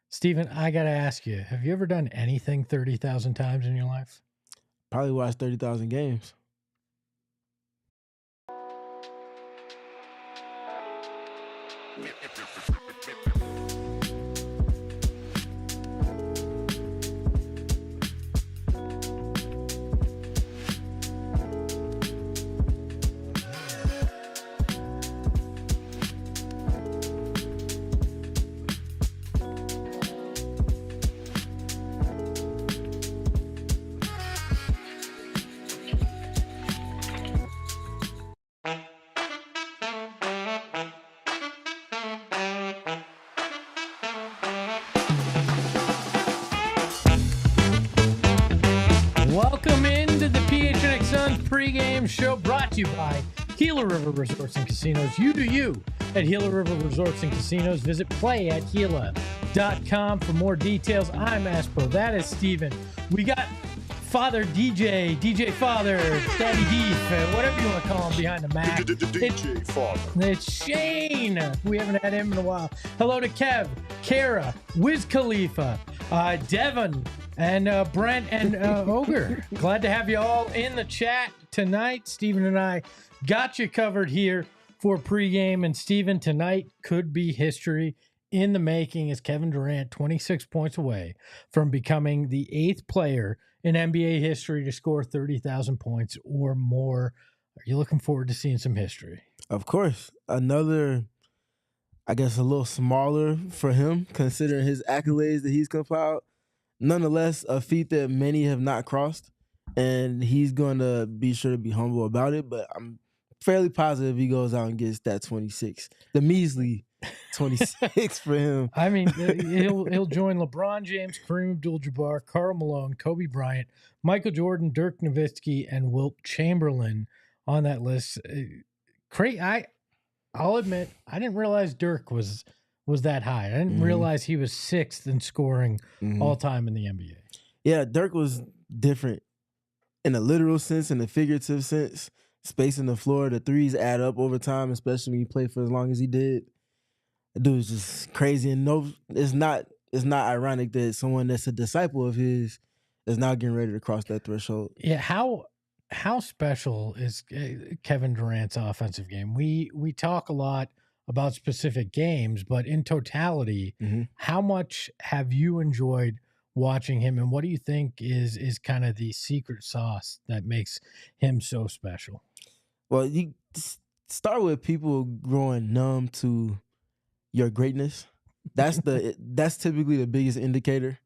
Steven, I got to ask you, have you ever done anything 30,000 times in your life? Probably watched 30,000 games. Welcome into the PHNX Suns pregame show brought to you by Gila River Resorts and Casinos. You do you at Gila River Resorts and Casinos. Visit playatgila.com for more details. I'm Aspo. That is Steven. We got Father DJ Father, Daddy Deef, whatever you want to call him behind the Mac. DJ Father. It's Shane. We haven't had him in a while. Hello to Kev, Kara, Wiz Khalifa, Devin, and Brent and Ogre. Glad to have you all in the chat tonight. Steven and I got you covered here for pregame. And Steven, tonight could be history in the making as Kevin Durant 26 points away from becoming the 8th player in NBA history to score 30,000 points or more. Are you looking forward to seeing some history? Of course. Another, I guess, a little smaller for him, considering his accolades that he's compiled. Nonetheless, a feat that many have not crossed, and he's going to be sure to be humble about it, but I'm fairly positive he goes out and gets that 26. The measly 26 for him. I mean, he'll join LeBron James, Kareem Abdul-Jabbar, Karl Malone, Kobe Bryant, Michael Jordan, Dirk Nowitzki, and Wilt Chamberlain on that list. I'll admit, I didn't realize Dirk was that high. I didn't realize he was 6th in scoring all time in the NBA. Yeah, Dirk was different in a literal sense, in a figurative sense. Spacing the floor, the threes add up over time, especially when you play for as long as he did. The dude was just crazy, and no, it's not ironic that someone that's a disciple of his is now getting ready to cross that threshold. Yeah, how special is Kevin Durant's offensive game? We talk a lot about specific games, but in totality, how much have you enjoyed watching him, and what do you think is kind of the secret sauce that makes him so special? Well, you start with people growing numb to your greatness. That's typically the biggest indicator.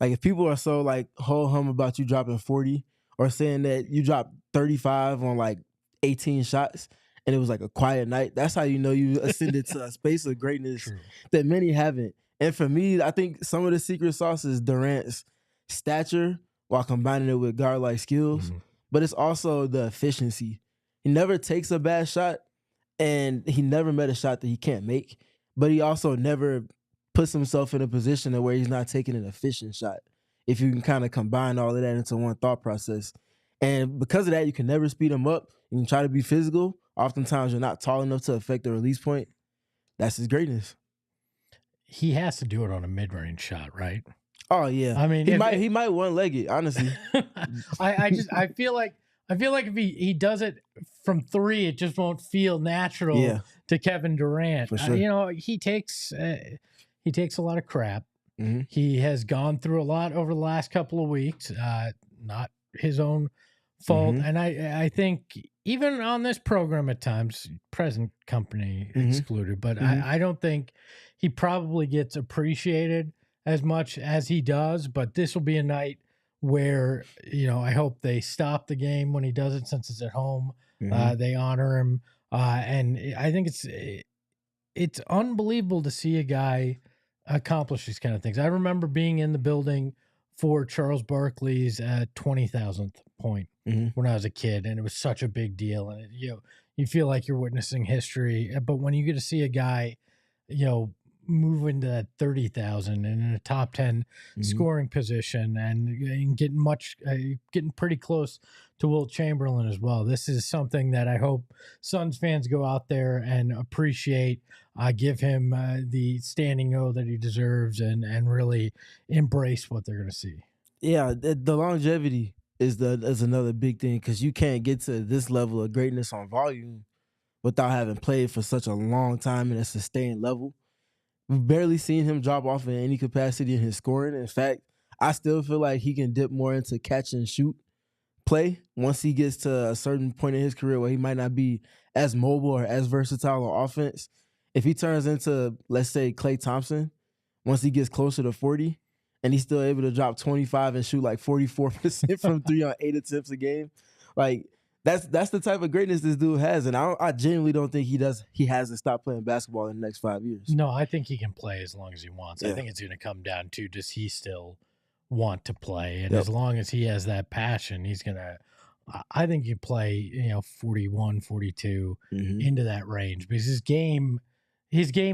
Like if people are so like ho-hum about you dropping 40 or saying that you dropped 35 on like 18 shots and it was like a quiet night, that's how you know you ascended to a space of greatness that many haven't. And for me, I think some of the secret sauce is Durant's stature while combining it with guard-like skills, but it's also the efficiency. He never takes a bad shot, and he never met a shot that he can't make, but he also never puts himself in a position where he's not taking an efficient shot, if you can kind of combine all of that into one thought process. And because of that, you can never speed him up. You can try to be physical. Oftentimes, you're not tall enough to affect the release point. That's his greatness. He has to do it on a mid-range shot, right? Oh, yeah. I mean, he might one-leg it, honestly. I feel like if he does it from 3, it just won't feel natural to Kevin Durant. For sure. He takes a lot of crap. He has gone through a lot over the last couple of weeks, not his own fault. And I think even on this program at times, present company excluded, but I don't think he probably gets appreciated as much as he does. But this will be a night where, I hope they stop the game when he does it, since it's at home. They honor him. And I think it's unbelievable to see a guy accomplish these kind of things. I remember being in the building for Charles Barkley's 20,000th point when I was a kid, and it was such a big deal. And you feel like you're witnessing history. But when you get to see a guy, move into that 30,000 and in a top 10 scoring position and getting pretty close to Wilt Chamberlain as well. This is something that I hope Suns fans go out there and appreciate. Give him the standing O that he deserves and really embrace what they're going to see. Yeah, the longevity is another big thing, because you can't get to this level of greatness on volume without having played for such a long time in a sustained level. We've barely seen him drop off in any capacity in his scoring. In fact, I still feel like he can dip more into catch and shoot play once he gets to a certain point in his career where he might not be as mobile or as versatile on offense. If he turns into, let's say, Klay Thompson, once he gets closer to 40 and he's still able to drop 25 and shoot like 44% from 3 on 8 attempts a game, like that's the type of greatness this dude has. And I genuinely don't think he has to stop playing basketball in the next 5 years. No, I think he can play as long as he wants. Yeah. I think it's going to come down to, does he still want to play? And as long as he has that passion, he's going to, I think you play, 41, 42 into that range, because his game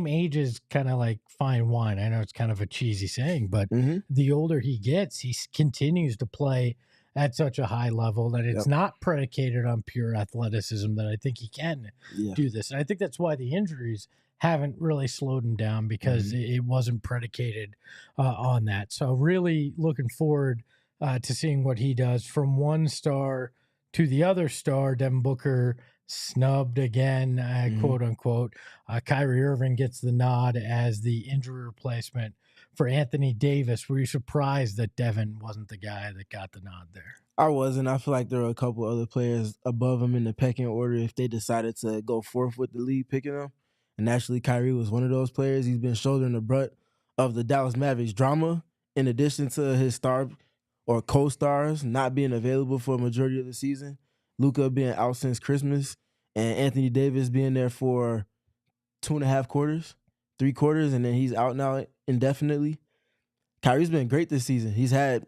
ages kind of like fine wine. I know it's kind of a cheesy saying, but the older he gets, he continues to play at such a high level that it's not predicated on pure athleticism, that I think he can do this. And I think that's why the injuries haven't really slowed him down, because it wasn't predicated on that. So really looking forward to seeing what he does. From one star to the other star, Devin Booker snubbed again, quote unquote. Kyrie Irving gets the nod as the injury replacement for Anthony Davis. Were you surprised that Devin wasn't the guy that got the nod there? I wasn't. I feel like there were a couple other players above him in the pecking order if they decided to go forth with the lead picking him. And actually, Kyrie was one of those players. He's been shouldering the brunt of the Dallas Mavericks drama, in addition to his star or co-stars not being available for a majority of the season. Luka being out since Christmas, and Anthony Davis being there for 2.5 quarters, 3 quarters, and then he's out now indefinitely. Kyrie's been great this season. He's had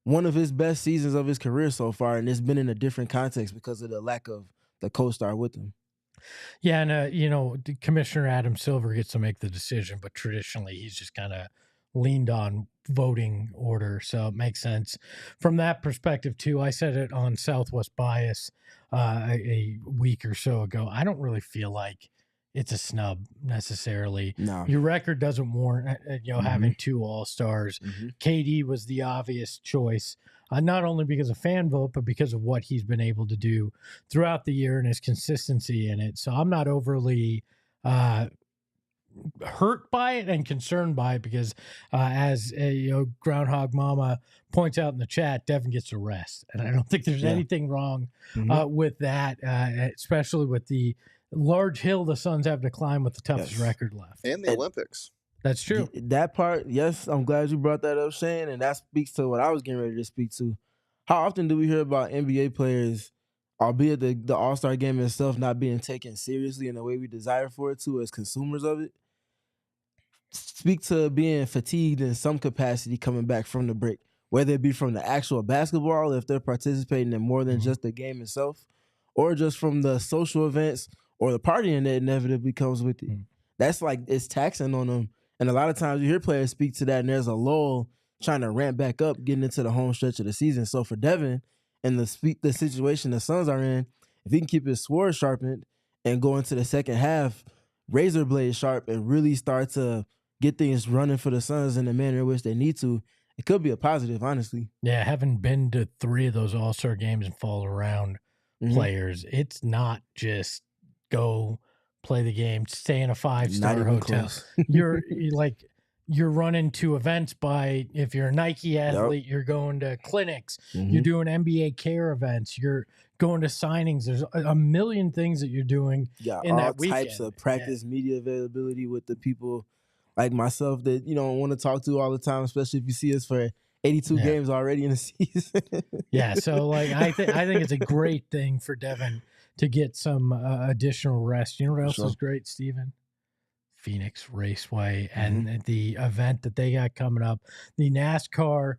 one of his best seasons of his career so far, and it's been in a different context because of the lack of the co-star with him. Yeah, and Commissioner Adam Silver gets to make the decision, but traditionally he's just kind of leaned on voting order, so it makes sense from that perspective too. I said it on Southwest Bias a week or so ago. I don't really feel like it's a snub necessarily. No. Your record doesn't warrant having 2 All-Stars. KD was the obvious choice, not only because of fan vote, but because of what he's been able to do throughout the year and his consistency in it. So I'm not overly hurt by it and concerned by it, because as Groundhog Mama points out in the chat, Devin gets a rest, and I don't think there's anything wrong with that, especially with the large hill the Suns have to climb with the toughest record left, and the Olympics. That's true. That part, yes, I'm glad you brought that up, Shane, and that speaks to what I was getting ready to speak to. How often do we hear about NBA players, albeit the All-Star game itself not being taken seriously in the way we desire for it to as consumers of it, speak to being fatigued in some capacity coming back from the break, whether it be from the actual basketball, if they're participating in more than just the game itself, or just from the social events or the partying that inevitably comes with it. That's like, it's taxing on them. And a lot of times you hear players speak to that, and there's a lull trying to ramp back up, getting into the home stretch of the season. So for Devin and the situation the Suns are in, if he can keep his sword sharpened and go into the second half razor blade sharp and really start to get things running for the Suns in the manner in which they need to, it could be a positive, honestly. Yeah, having been to 3 of those All-Star games and fall around players, it's not just go play the game, stay in a 5-star hotel. You're running to events by, if you're a Nike athlete, you're going to clinics, you're doing NBA care events, you're going to signings. There's a million things that you're doing in that weekend. All types of practice media availability with the people like myself that you don't want to talk to all the time, especially if you see us for 82 games already in the season. So I think it's a great thing for Devin to get some additional rest. You know what else is great, Steven? Phoenix Raceway and the event that they got coming up, the NASCAR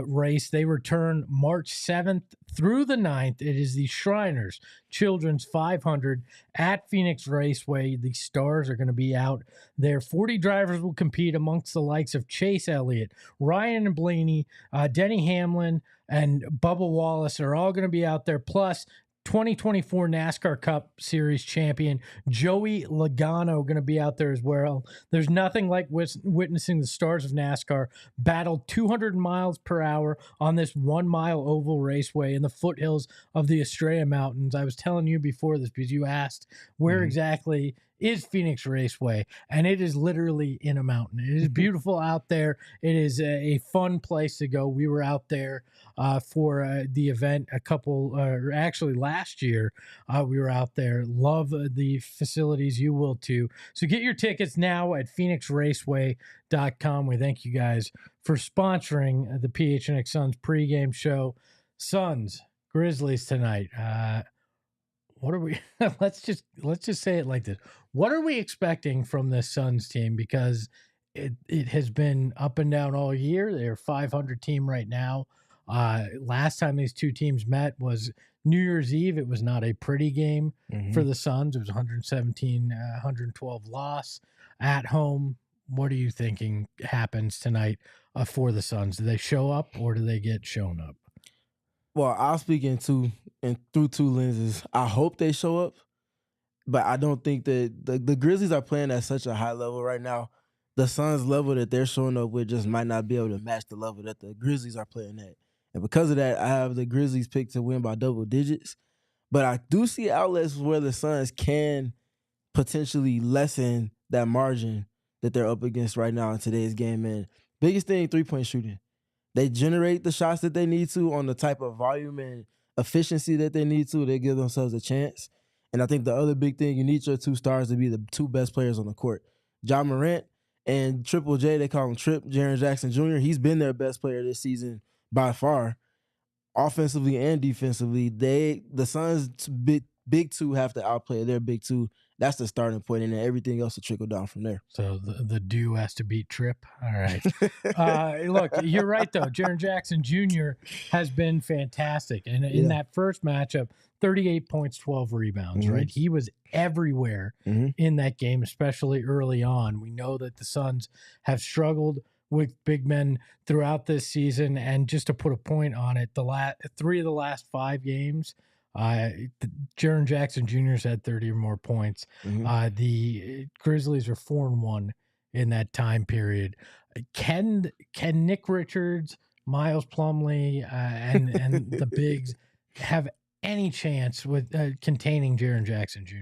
race. They return March 7th through the 9th. It is the Shriners Children's 500 at Phoenix Raceway. The stars are going to be out there. 40 drivers will compete amongst the likes of Chase Elliott, Ryan and Blaney, Denny Hamlin, and Bubba Wallace are all going to be out there. Plus, 2024 NASCAR Cup Series champion Joey Logano going to be out there as well. There's nothing like witnessing the stars of NASCAR battle 200 miles per hour on this 1 mile oval raceway in the foothills of the Estrella Mountains. I was telling you before this because you asked where exactly is Phoenix Raceway, and it is literally in a mountain. It is beautiful out there. It is a fun place to go. We were out there for the event actually last year. We were out there. Love the facilities. You will too. So get your tickets now at phoenixraceway.com. We thank you guys for sponsoring the PHNX Suns pregame show. Suns, Grizzlies tonight. What are we let's just say it like this. What are we expecting from this Suns team? Because it has been up and down all year. They're a 500 team right now. Last time these two teams met was New Year's Eve. It was not a pretty game for the Suns. It was 117-112 loss at home. What are you thinking happens tonight for the Suns? Do they show up or do they get shown up? Well, I'll speak through two lenses. I hope they show up, but I don't think that the Grizzlies are playing at such a high level right now. The Suns' level that they're showing up with just might not be able to match the level that the Grizzlies are playing at. And because of that, I have the Grizzlies picked to win by double digits. But I do see outlets where the Suns can potentially lessen that margin that they're up against right now in today's game. And biggest thing, 3-point shooting. They generate the shots that they need to on the type of volume and efficiency that they need to. They give themselves a chance. And I think the other big thing, you need your two stars to be the two best players on the court. Ja Morant and Triple J, they call him Trip, Jaren Jackson Jr., he's been their best player this season by far. Offensively and defensively, the Suns' big two have to outplay their big two. That's the starting point, and then everything else will trickle down from there. So the duo has to beat Trip. All right. Look, you're right, though. Jaren Jackson Jr. has been fantastic. And in that first matchup, 38 points, 12 rebounds, right? He was everywhere in that game, especially early on. We know that the Suns have struggled with big men throughout this season. And just to put a point on it, three of the last 5 games, Jaren Jackson Jr.'s had 30 or more points. The Grizzlies are 4-1 in that time period. Can Nick Richards, Miles Plumlee, and the bigs have any chance with containing Jaren Jackson Jr.?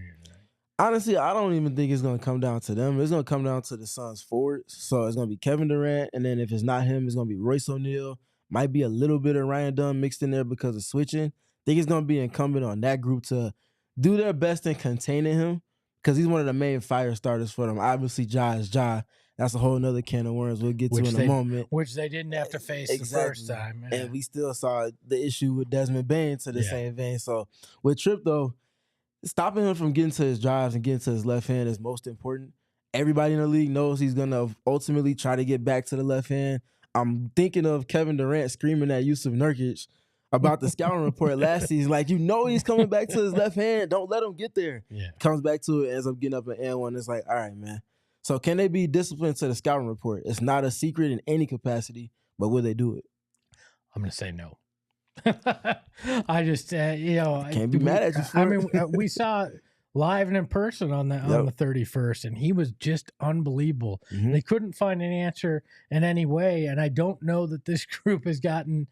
Honestly, I don't even think it's going to come down to them. It's going to come down to the Suns forwards. So it's going to be Kevin Durant, and then if it's not him, it's going to be Royce O'Neal. Might be a little bit of Ryan Dunn mixed in there because of switching. I think it's going to be incumbent on that group to do their best in containing him because he's one of the main fire starters for them. Obviously, Ja is Ja. That's a whole nother can of worms we'll get to in a moment. Which they didn't have to face the first time. Yeah. And we still saw the issue with Desmond Bain to the same vein. So with Tripp, though, stopping him from getting to his drives and getting to his left hand is most important. Everybody in the league knows he's going to ultimately try to get back to the left hand. I'm thinking of Kevin Durant screaming at Yusuf Nurkic about the scouting report last season. Like, he's coming back to his left hand. Don't let him get there. Comes back to it, ends up getting up an N1. It's like, all right, man. So can they be disciplined to the scouting report? It's not a secret in any capacity, but will they do it? I'm going to say no. I just, can't be mad at you for it. We saw live and in person on the 31st, and he was just unbelievable. They couldn't find an answer in any way, and I don't know that this group has gotten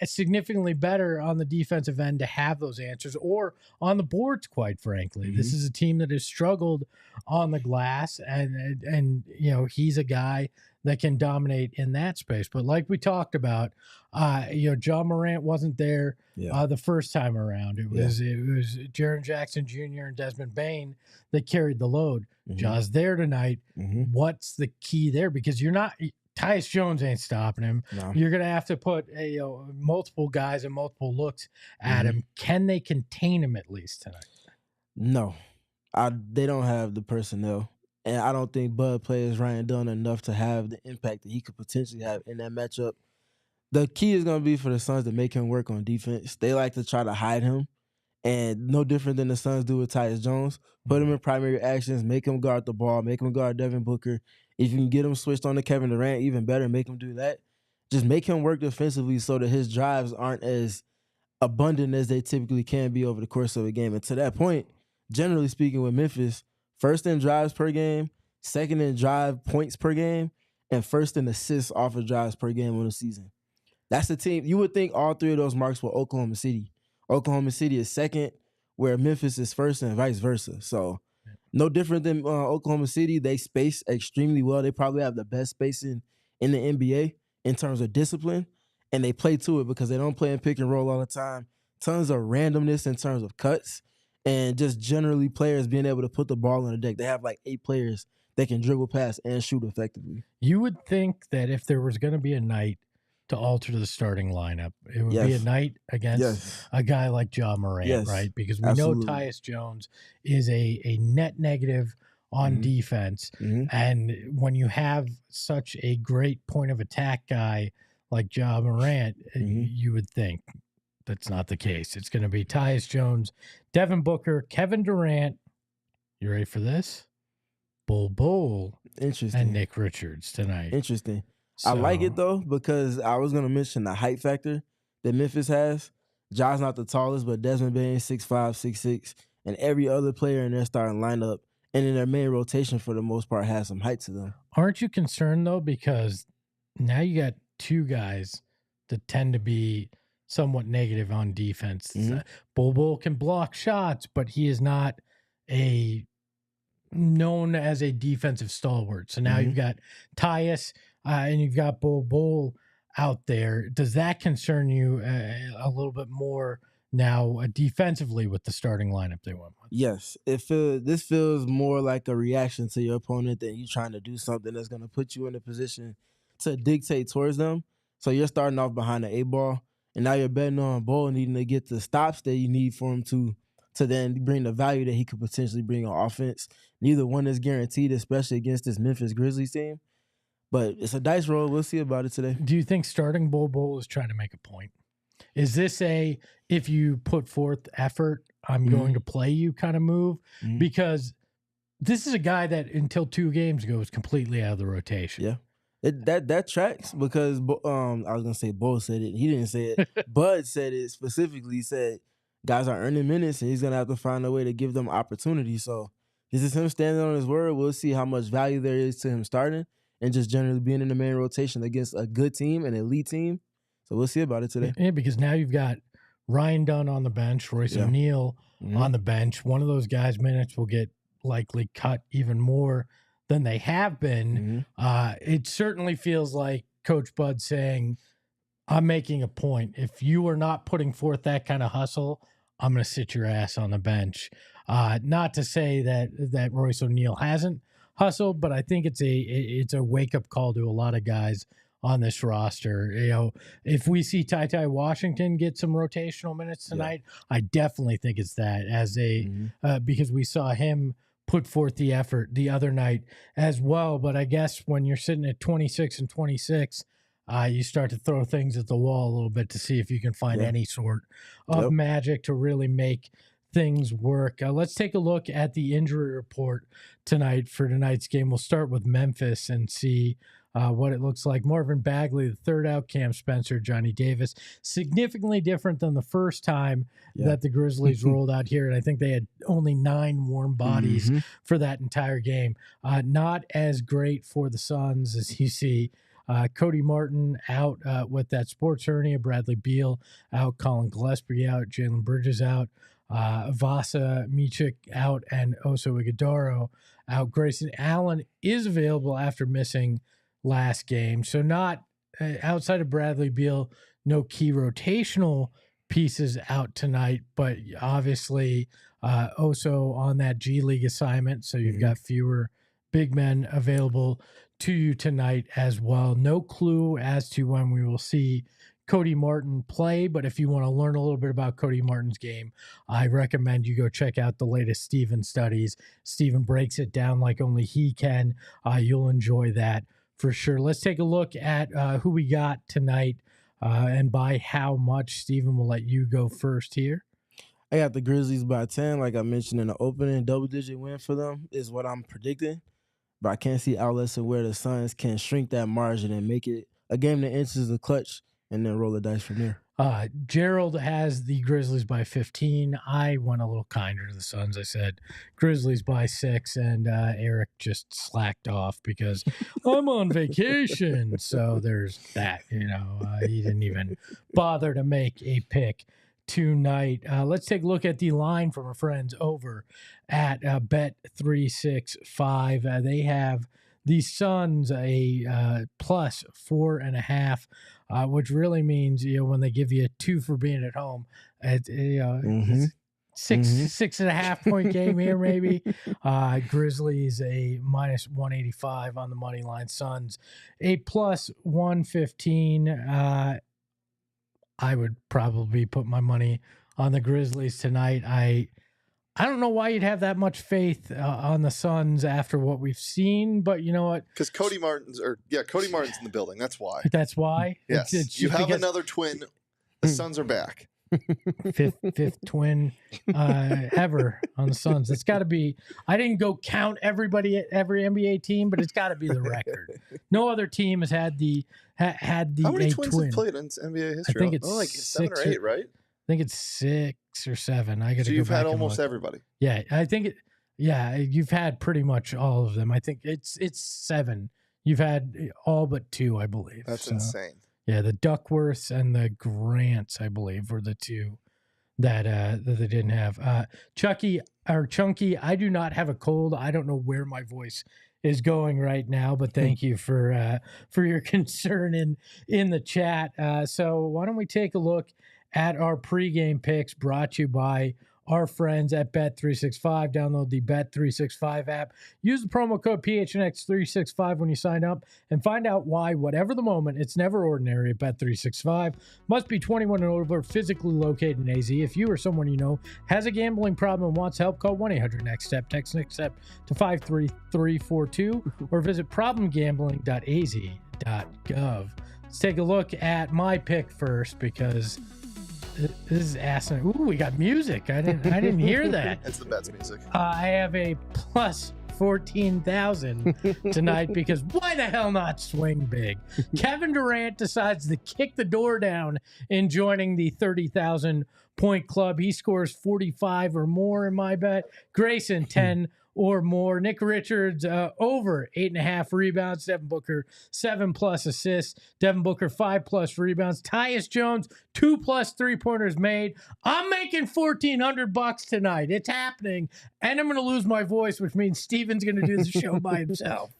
significantly better on the defensive end to have those answers or on the boards, quite frankly. This is a team that has struggled on the glass, and he's a guy that can dominate in that space. But like we talked about, Ja Morant wasn't there the first time around. It was Jaren Jackson Jr. and Desmond Bain that carried the load. Ja's there tonight. What's the key there? Because Tyus Jones ain't stopping him. No. You're going to have to put multiple guys and multiple looks at him. Can they contain him at least tonight? No. They don't have the personnel. And I don't think Bud plays Ryan Dunn enough to have the impact that he could potentially have in that matchup. The key is going to be for the Suns to make him work on defense. They like to try to hide him, and no different than the Suns do with Tyus Jones. Put him in primary actions, make him guard the ball, make him guard Devin Booker. If you can get him switched on to Kevin Durant, even better, make him do that. Just make him work defensively so that his drives aren't as abundant as they typically can be over the course of a game. And to that point, generally speaking with Memphis, first in drives per game, second in drive points per game, and first in assists off of drives per game on the season. That's the team. You would think all three of those marks were Oklahoma City. Oklahoma City is second, where Memphis is first, and vice versa. So no different than Oklahoma City. They space extremely well. They probably have the best spacing in the NBA in terms of discipline, and they play to it because they don't play in pick and roll all the time. Tons of randomness in terms of cuts, and just generally players being able to put the ball on the deck. They have like 8 players that can dribble, pass, and shoot effectively. You would think that if there was going to be a night to alter the starting lineup, it would be a night against a guy like Ja Morant, right? Because we know Tyus Jones is a net negative on defense. And when you have such a great point of attack guy like Ja Morant, you would think that's not the case. It's going to be Tyus Jones, Devin Booker, Kevin Durant. You ready for this? Bull. Interesting. And Nick Richards tonight. Interesting. So, I like it, though, because I was going to mention the height factor that Memphis has. Ja's not the tallest, but Desmond Bane, 6'5", 6'6", and every other player in their starting lineup and in their main rotation, for the most part, has some height to them. Aren't you concerned, though, because now you got 2 guys that tend to be somewhat negative on defense? Bull can block shots, but he is not known as a defensive stalwart. So now you've got Tyus, and you've got Bull out there. Does that concern you a little bit more now defensively with the starting lineup they went with? Yes. This feels more like a reaction to your opponent than you trying to do something that's going to put you in a position to dictate towards them. So you're starting off behind the 8-ball, and now you're betting on Bull needing to get the stops that you need for him to then bring the value that he could potentially bring on offense. Neither one is guaranteed, especially against this Memphis Grizzlies team. But it's a dice roll. We'll see about it today. Do you think starting Bull is trying to make a point? Is this if you put forth effort, I'm going to play you kind of move? Because this is a guy that until 2 games ago was completely out of the rotation. Yeah. That tracks because I was going to say Bull said it. He didn't say it. Bud said it specifically. He said guys are earning minutes, and he's going to have to find a way to give them opportunity. So this is him standing on his word. We'll see how much value there is to him starting and just generally being in the main rotation against a good team, an elite team. So we'll see about it today. Yeah, because now you've got Ryan Dunn on the bench, Royce O'Neal on the bench. One of those guys' minutes will get likely cut even more than they have been. It certainly feels like Coach Bud saying, I'm making a point. If you are not putting forth that kind of hustle, I'm going to sit your ass on the bench. Not to say that Royce O'Neal hasn't hustled, but I think it's a wake-up call to a lot of guys on this roster. You know, if we see Ty Washington get some rotational minutes tonight, I definitely think it's that because we saw him put forth the effort the other night as well. But I guess when you're sitting at 26 and 26, you start to throw things at the wall a little bit to see if you can find any sort of magic to really make things work. Let's take a look at the injury report tonight for tonight's game. We'll start with Memphis and see what it looks like. Marvin Bagley, the third out. Cam Spencer, Johnny Davis. Significantly different than the first time that the Grizzlies rolled out here. And I think they had only 9 warm bodies for that entire game. Not as great for the Suns as you see. Cody Martin out with that sports hernia. Bradley Beal out. Colin Gillespie out. Jalen Bridges out. Vasa Micic out, and Oso Ighodaro out. Grayson Allen is available after missing last game. So not outside of Bradley Beal, no key rotational pieces out tonight, but obviously Oso on that G League assignment. So you've got fewer big men available to you tonight as well. No clue as to when we will see Cody Martin play, but if you want to learn a little bit about Cody Martin's game, I recommend you go check out the latest Steven studies. Steven breaks it down like only he can. You'll enjoy that for sure. Let's take a look at who we got tonight and by how much. Steven, will let you go first here. I got the Grizzlies by 10, like I mentioned in the opening. Double-digit win for them is what I'm predicting. But I can't see outlets of where the Suns can shrink that margin and make it a game that enters the clutch and then roll the dice from there. Gerald has the Grizzlies by 15. I went a little kinder to the Suns. I said Grizzlies by 6, and Eric just slacked off because I'm on vacation. So there's that, he didn't even bother to make a pick tonight. Let's take a look at the line from our friends over at Bet365. They have the Suns a plus 4.5, which really means when they give you a 2 for being at home, it's 6.5 point game here maybe. Grizzlies a minus 185 on the money line. Suns a plus 115. I would probably put my money on the Grizzlies tonight. I don't know why you'd have that much faith on the Suns after what we've seen, but you know what? Because Cody Martin's in the building. That's why. That's why? Yes. It's you have another twin. The Suns are back. Fifth twin ever on the Suns. It's got to be. I didn't go count every NBA team, but it's got to be the record. No other team has had the How many twins have played in NBA history? I think it's like 7 or 8, right? I think it's 6 or 7. I got to. So you've had almost everybody. Yeah, I think you've had pretty much all of them. I think it's 7. You've had all but 2, I believe. That's insane. Yeah, the Duckworths and the Grants, I believe, were the 2 that they didn't have. Chunky, I do not have a cold. I don't know where my voice is going right now, but thank you for your concern in the chat. So why don't we take a look at our pregame picks brought to you by our friends at Bet365. Download the Bet365 app. Use the promo code PHNX365 when you sign up and find out why, whatever the moment, it's never ordinary at Bet365. Must be 21 and over, physically located in AZ. If you or someone you know has a gambling problem and wants help, call 1-800-NEXT-STEP. Text NEXT STEP to 53342 or visit problemgambling.az.gov. Let's take a look at my pick first because this is asinine. Ooh, we got music. I didn't hear that. It's the Bets music. I have a plus 14,000 tonight because why the hell not swing big? Kevin Durant decides to kick the door down in joining the 30,000 point club. He scores 45 or more in my bet. Grayson 10 or more. Nick Richards over 8.5 rebounds. Devin Booker 7+ assists. Devin Booker 5+ rebounds. Tyus Jones 2+ 3-pointers made. I'm making $1,400 tonight. It's happening, and I'm going to lose my voice, which means Steven's going to do the show by himself.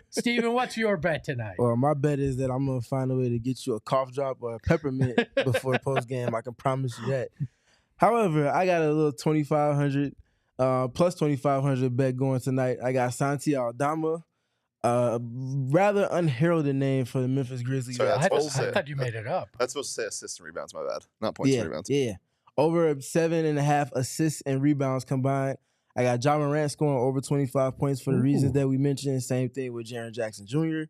Steven, what's your bet tonight? Well, my bet is that I'm going to find a way to get you a cough drop or a peppermint before post game. I can promise you that. However, I got a little 2,500. Plus 2,500 bet going tonight. I got Santi Aldama, rather unheralded name for the Memphis Grizzlies. Sorry, I thought you made it up. That's supposed to say assists and rebounds. My bad, not points and rebounds. Yeah, over 7.5 assists and rebounds combined. I got Ja Morant scoring over 25 points for the reasons that we mentioned. Same thing with Jaren Jackson Jr.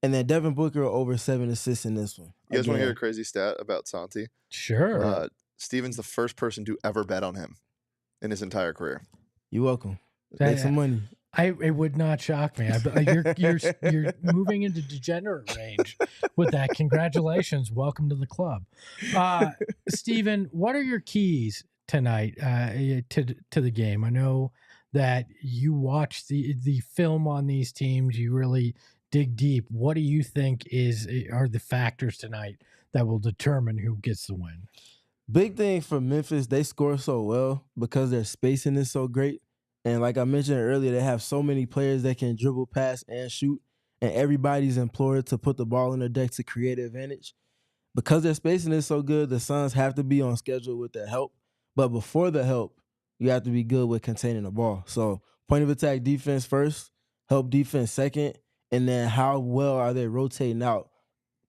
And then Devin Booker over 7 assists in this one. You guys want to hear a crazy stat about Santi? Sure. Steven's the first person to ever bet on him in his entire career. You're welcome. Make some money. It would not shock me. You're moving into degenerate range with that. Congratulations. Welcome to the club. Steven, what are your keys tonight to the game? I know that you watch the film on these teams. You really dig deep. What do you think are the factors tonight that will determine who gets the win? Big thing for Memphis, they score so well because their spacing is so great. And like I mentioned earlier, they have so many players that can dribble, pass, and shoot. And everybody's implored to put the ball in their deck to create an advantage. Because their spacing is so good, the Suns have to be on schedule with their help. But before the help, you have to be good with containing the ball. So point of attack defense first, help defense second, and then how well are they rotating out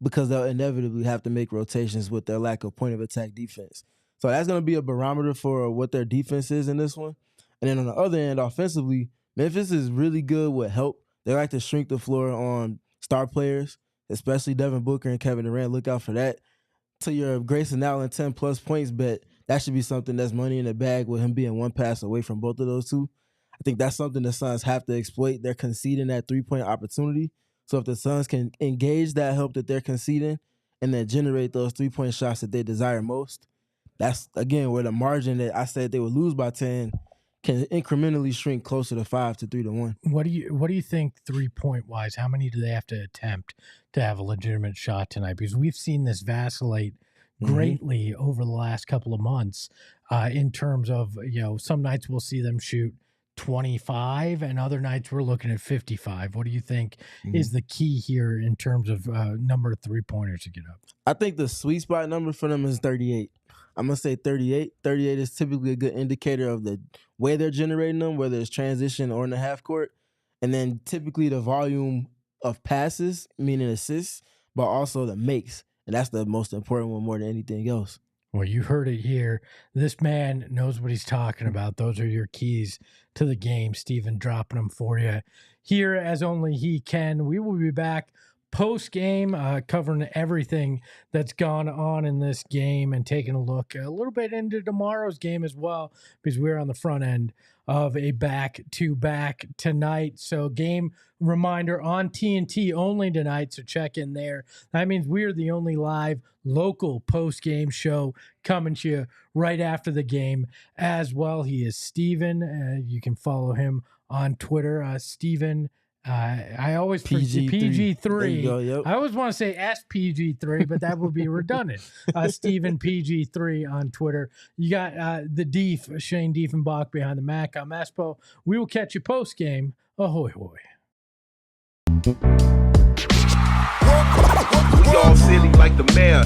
because they'll inevitably have to make rotations with their lack of point of attack defense. So that's going to be a barometer for what their defense is in this one. And then on the other end, offensively, Memphis is really good with help. They like to shrink the floor on star players, especially Devin Booker and Kevin Durant. Look out for that. To your Grayson Allen 10-plus points bet, that should be something that's money in the bag with him being one pass away from both of those two. I think that's something the Suns have to exploit. They're conceding that three-point opportunity. So if the Suns can engage that help that they're conceding and then generate those three-point shots that they desire most, that's, again, where the margin that I said they would lose by 10 can incrementally shrink closer to 5 to 3 to 1. What do you think 3-point wise? How many do they have to attempt to have a legitimate shot tonight? Because we've seen this vacillate greatly over the last couple of months in terms of, some nights we'll see them shoot 25 and other nights we're looking at 55. What do you think is the key here in terms of number of 3-pointers to get up? I think the sweet spot number for them is 38. I'm going to say 38. 38 is typically a good indicator of the way they're generating them, whether it's transition or in the half court. And then typically the volume of passes, meaning assists, but also the makes. And that's the most important one more than anything else. Well, you heard it here. This man knows what he's talking about. Those are your keys to the game. Steven dropping them for you here as only he can. We will be back post-game, covering everything that's gone on in this game and taking a look a little bit into tomorrow's game as well, because we're on the front end of a back-to-back tonight. So game reminder on TNT only tonight, so check in there. That means we're the only live local post-game show coming to you right after the game as well. He is Steven. You can follow him on Twitter, Steven. I always PG3. Yep. I always want to say SPG3, but that would be redundant. Steven PG3 on Twitter. You got the Deef, Shane Diefenbach behind the Mac. I'm Espo. We will catch you post game. Ahoy, hoy. We all silly like the mayor.